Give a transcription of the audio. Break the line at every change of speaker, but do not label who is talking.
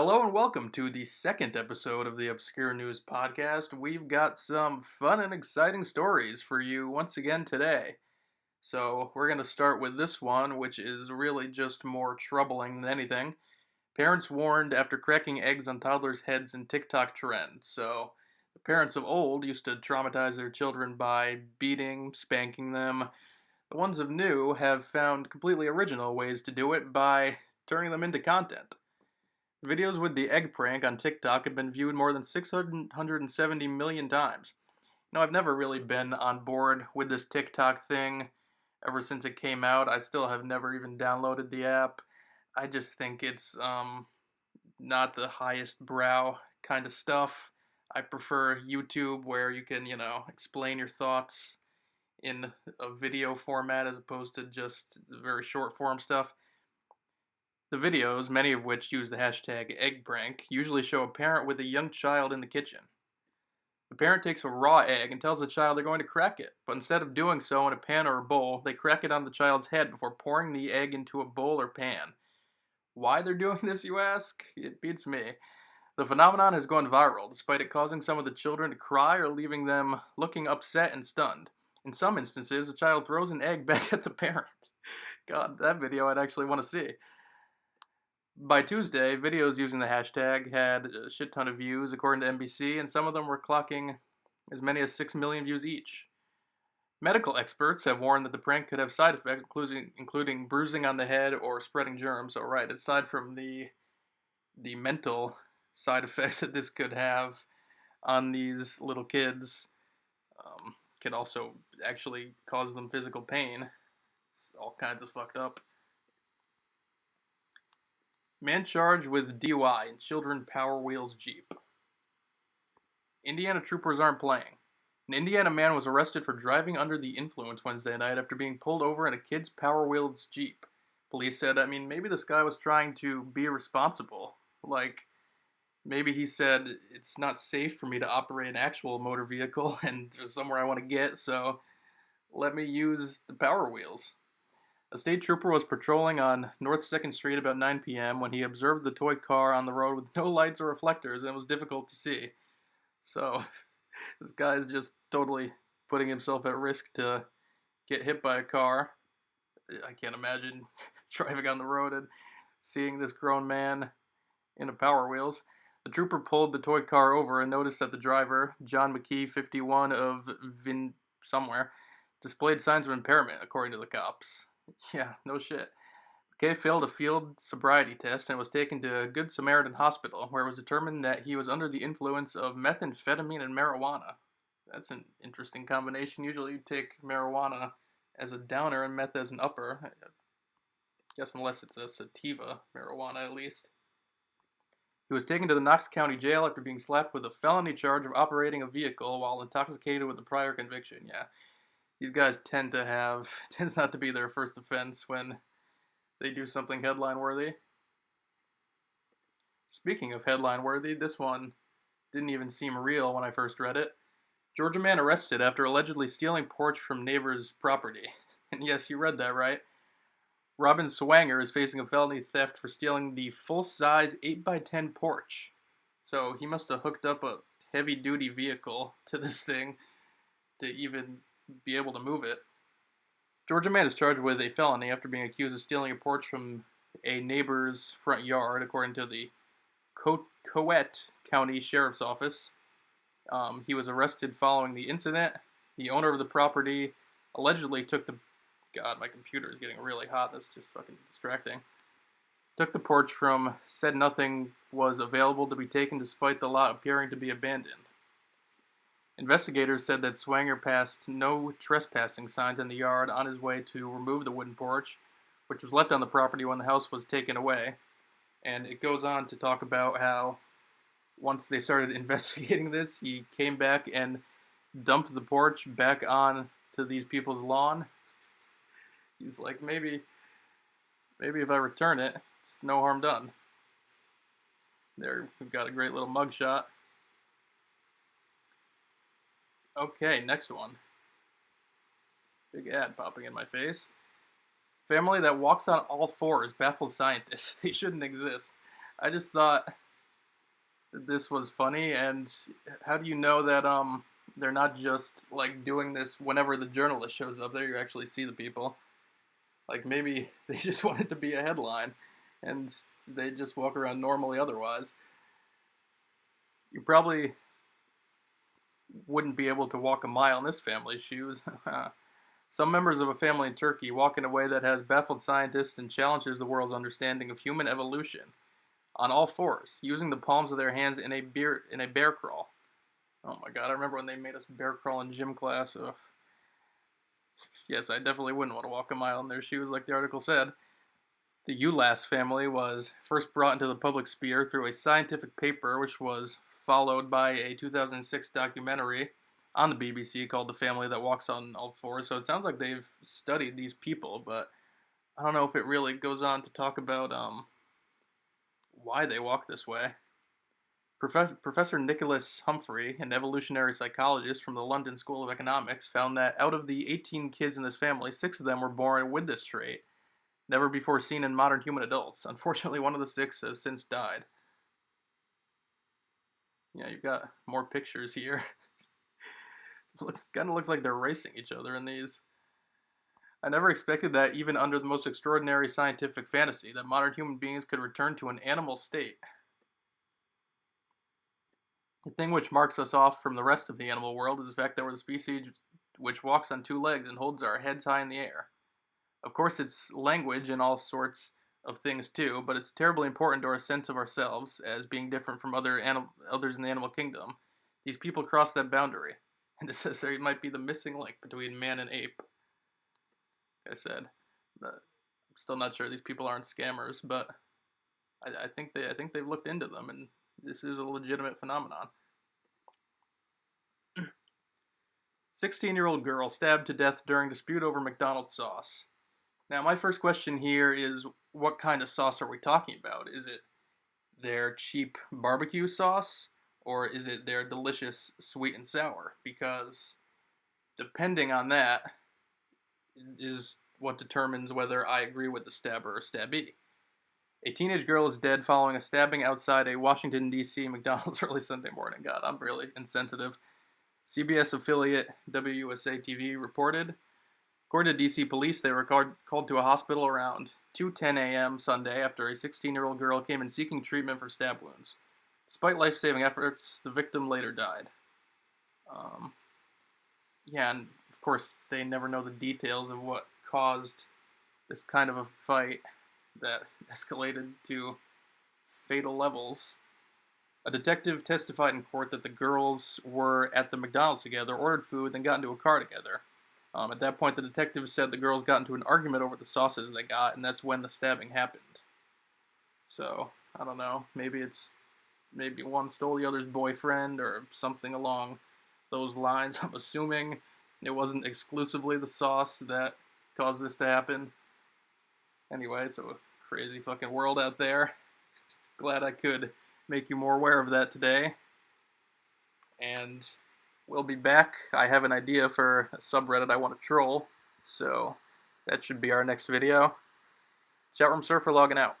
Hello and welcome to the second episode of the Obscure News Podcast. We've got some fun and exciting stories for you once again today. So, we're going to start with this one, which is really just more troubling than anything. Parents warned after cracking eggs on toddlers' heads in TikTok trend. So, the parents of old used to traumatize their children by beating, spanking them. The ones of new have found completely original ways to do it by turning them into content. Videos with the egg prank on TikTok have been viewed more than 670 million times. I've never really been on board with this TikTok thing ever since it came out. I still have never even downloaded the app. I just think it's not the highest brow kind of stuff. I prefer YouTube where you can, explain your thoughts in a video format as opposed to just very short form stuff. The videos, many of which use the hashtag eggprank, usually show a parent with a young child in the kitchen. The parent takes a raw egg and tells the child they're going to crack it, but instead of doing so in a pan or a bowl, they crack it on the child's head before pouring the egg into a bowl or pan. Why they're doing this, you ask? It beats me. The phenomenon has gone viral, despite it causing some of the children to cry or leaving them looking upset and stunned. In some instances, the child throws an egg back at the parent. God, that video I'd actually want to see. By Tuesday, videos using the hashtag had a shit ton of views, according to NBC, and some of them were clocking as many as 6 million views each. Medical experts have warned that the prank could have side effects, including bruising on the head or spreading germs. So, right, aside from the mental side effects that this could have on these little kids, can also actually cause them physical pain. It's all kinds of fucked up. Man charged with DUI in children Power Wheels Jeep. Indiana troopers aren't playing. An Indiana man was arrested for driving under the influence Wednesday night after being pulled over in a kid's Power Wheels Jeep. Police said, maybe this guy was trying to be responsible. Like, maybe he said, it's not safe for me to operate an actual motor vehicle and there's somewhere I want to get, so let me use the Power Wheels. A state trooper was patrolling on North 2nd Street about 9 p.m. when he observed the toy car on the road with no lights or reflectors, and it was difficult to see. So, this guy is just totally putting himself at risk to get hit by a car. I can't imagine driving on the road and seeing this grown man in a Power Wheels. The trooper pulled the toy car over and noticed that the driver, John McKee, 51 of Vin somewhere, displayed signs of impairment, according to the cops. Yeah, no shit. McKay failed a field sobriety test and was taken to Good Samaritan Hospital, where it was determined that he was under the influence of methamphetamine and marijuana. That's an interesting combination. Usually you take marijuana as a downer and meth as an upper. I guess unless it's a sativa marijuana, at least. He was taken to the Knox County Jail after being slapped with a felony charge of operating a vehicle while intoxicated with a prior conviction. Yeah. These guys tends not to be their first offense when they do something headline-worthy. Speaking of headline-worthy, this one didn't even seem real when I first read it. Georgia man arrested after allegedly stealing porch from neighbor's property. And yes, you read that right. Robin Swanger is facing a felony theft for stealing the full-size 8x10 porch. So he must have hooked up a heavy-duty vehicle to this thing to even be able to move it. Georgia man is charged with a felony after being accused of stealing a porch from a neighbor's front yard, according to the Coweta County Sheriff's Office. He was arrested following the incident. The owner of the property allegedly took the... God, my computer is getting really hot. That's just fucking distracting. Took the porch from, said nothing was available to be taken despite the lot appearing to be abandoned. Investigators said that Swanger passed no trespassing signs in the yard on his way to remove the wooden porch, which was left on the property when the house was taken away. And it goes on to talk about how once they started investigating this, he came back and dumped the porch back on to these people's lawn. He's like, maybe if I return it, it's no harm done. There, we've got a great little mugshot. Okay, next one. Big ad popping in my face. Family that walks on all fours baffles scientists. They shouldn't exist. I just thought this was funny, and how do you know that they're not just like doing this whenever the journalist shows up there? You actually see the people. Like maybe they just want it to be a headline, and they just walk around normally otherwise. You probably wouldn't be able to walk a mile in this family's shoes. Some members of a family in Turkey walk in a way that has baffled scientists and challenges the world's understanding of human evolution on all fours, using the palms of their hands in a bear crawl. Oh my god, I remember when they made us bear crawl in gym class. Ugh. Yes, I definitely wouldn't want to walk a mile in their shoes like the article said. The Ulas family was first brought into the public sphere through a scientific paper, which was followed by a 2006 documentary on the BBC called The Family That Walks on All Fours. So it sounds like they've studied these people, but I don't know if it really goes on to talk about why they walk this way. Professor Nicholas Humphrey, an evolutionary psychologist from the London School of Economics, found that out of the 18 kids in this family, 6 of them were born with this trait, never before seen in modern human adults. Unfortunately, one of the 6 has since died. Yeah, you've got more pictures here. Kind of looks like they're racing each other in these. I never expected that, even under the most extraordinary scientific fantasy, that modern human beings could return to an animal state. The thing which marks us off from the rest of the animal world is the fact that we're the species which walks on 2 legs and holds our heads high in the air. Of course, it's language and all sorts of things too, but it's terribly important to our sense of ourselves as being different from others in the animal kingdom. These people cross that boundary, and it says there might be the missing link between man and ape. Like I said, I'm still not sure these people aren't scammers, but I think they've looked into them, and this is a legitimate phenomenon. 16-year-old girl stabbed to death during dispute over McDonald's sauce. Now, my first question here is, what kind of sauce are we talking about? Is it their cheap barbecue sauce, or is it their delicious sweet and sour? Because depending on that is what determines whether I agree with the stabber or stabbee. A teenage girl is dead following a stabbing outside a Washington, D.C. McDonald's early Sunday morning. God, I'm really insensitive. CBS affiliate WUSA TV reported. According to D.C. police, they were called to a hospital around 2:10 a.m. Sunday after a 16-year-old girl came in seeking treatment for stab wounds. Despite life-saving efforts, the victim later died. Yeah, and of course, they never know the details of what caused this kind of a fight that escalated to fatal levels. A detective testified in court that the girls were at the McDonald's together, ordered food, then got into a car together. At that point, the detective said the girls got into an argument over the sauces they got, and that's when the stabbing happened. So, I don't know. Maybe one stole the other's boyfriend or something along those lines. I'm assuming it wasn't exclusively the sauce that caused this to happen. Anyway, it's a crazy fucking world out there. Glad I could make you more aware of that today. And we'll be back. I have an idea for a subreddit I want to troll, so that should be our next video. Chatroom Surfer logging out.